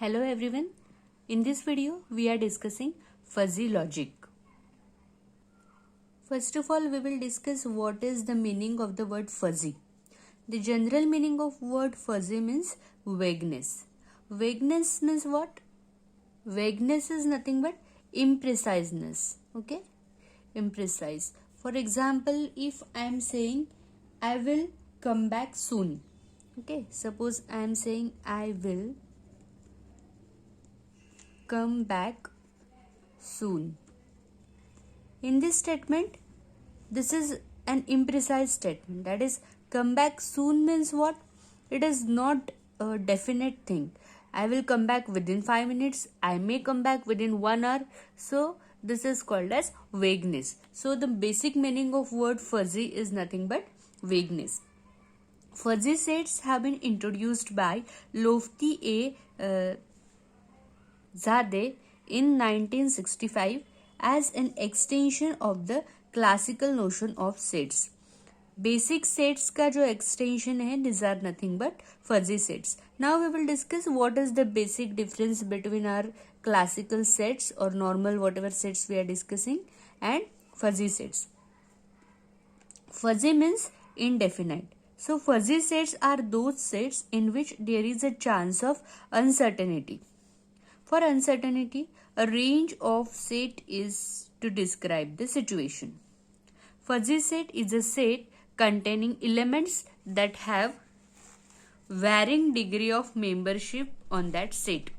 Hello everyone. In this video we are discussing fuzzy logic. First of all, we will discuss what is the meaning of the word fuzzy. The general meaning of word fuzzy means vagueness. Vagueness means what? Vagueness is nothing but impreciseness. Okay? Imprecise. For example, if I am saying I will come back soon. Okay? Suppose I am saying I will come back soon. In this statement, this is an imprecise statement. That is, come back soon means what? It is not a definite thing. I will come back within 5 minutes. I may come back within 1 hour. So this is called as vagueness. So the basic meaning of word fuzzy is nothing but vagueness. Fuzzy sets have been introduced by Lofty A. Zadeh in 1965 as an extension of the classical notion of sets. Basic sets का जो extension है, these are nothing but fuzzy sets. Now we will discuss what is the basic difference between our classical sets or normal whatever sets we are discussing and fuzzy sets. Fuzzy means indefinite. So fuzzy sets are those sets in which there is a chance of uncertainty. For uncertainty, a range of set is to describe the situation. Fuzzy set is a set containing elements that have varying degree of membership on that set.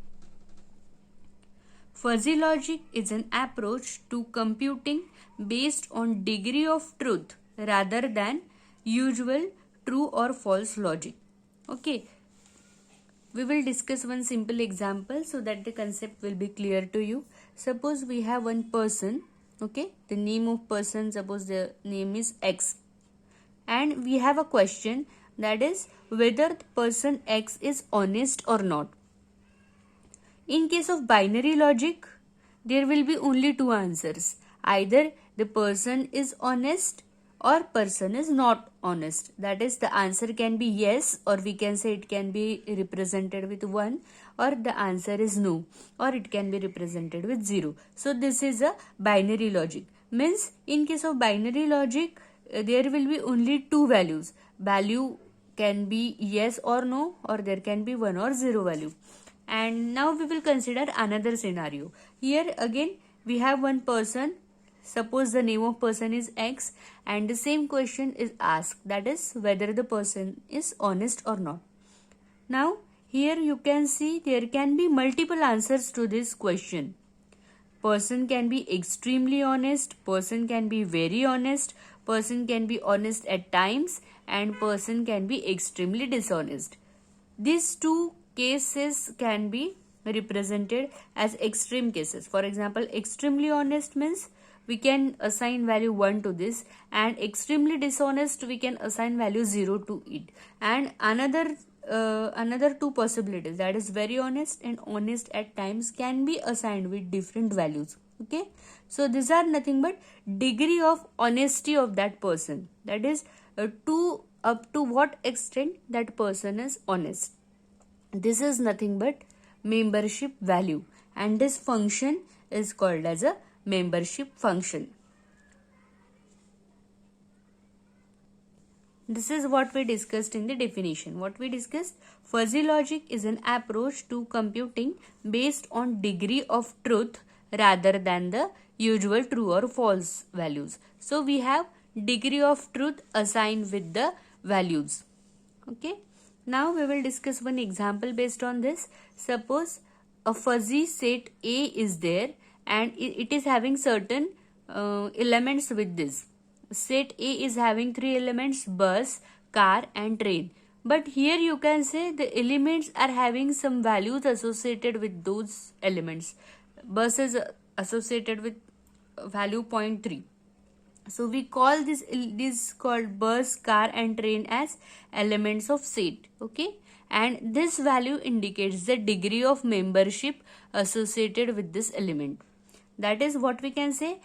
Fuzzy logic is an approach to computing based on degree of truth rather than usual true or false logic. Okay. We will discuss one simple example so that the concept will be clear to you. Suppose we have one person, okay, the name of person, suppose the name is X, and we have a question, that is whether the person X is honest or not. In case of binary logic, there will be only two answers. Either the person is honest or person is not honest. That is, the answer can be yes, or we can say it can be represented with 1, or the answer is no, or it can be represented with 0. So this is a binary logic. Means in case of binary logic, there will be only two values. Value can be yes or no, or there can be 1 or 0 value. And now we will consider another scenario. Here again we have one person. Suppose the name of person is X and the same question is asked, that is whether the person is honest or not. Now here you can see there can be multiple answers to this question. Person can be extremely honest, person can be very honest, person can be honest at times, and person can be extremely dishonest. These two cases can be represented as extreme cases. For example, extremely honest means we can assign value 1 to this, and extremely dishonest we can assign value 0 to it. And another two possibilities, that is very honest and honest at times, can be assigned with different values. Okay, so these are nothing but degree of honesty of that person, that is up to what extent that person is honest. This is nothing but membership value, and this function is called as a membership function. This is what we discussed in the definition. What we discussed, fuzzy logic is an approach to computing based on degree of truth rather than the usual true or false values. So we have degree of truth assigned with the values. Okay. Now we will discuss one example based on this. Suppose a fuzzy set A is there and it is having certain elements with this. Set A is having 3 elements: bus, car and train. But here you can say the elements are having some values associated with those elements. Bus is associated with value 0.3. So we call this called bus, car and train as elements of set. Okay, and this value indicates the degree of membership associated with this element. That is what we can say.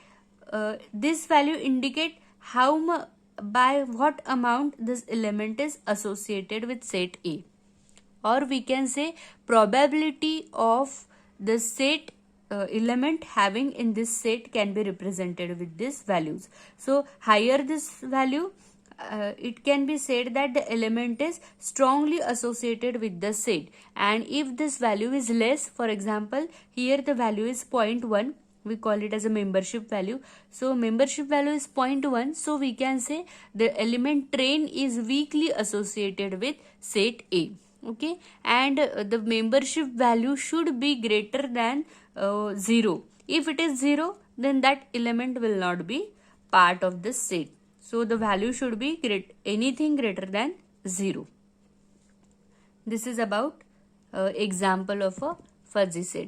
This value indicate by what amount this element is associated with set A. or we can say probability of the set element having in this set can be represented with these values. So higher this value, it can be said that the element is strongly associated with the set, and if this value is less, for example here the value is 0.1, we call it as a membership value. So membership value is 0.1, so we can say the element train is weakly associated with set A. Okay, and the membership value should be greater than 0. If it is 0, then that element will not be part of the set. So the value should be anything greater than 0. This is about example of a fuzzy set.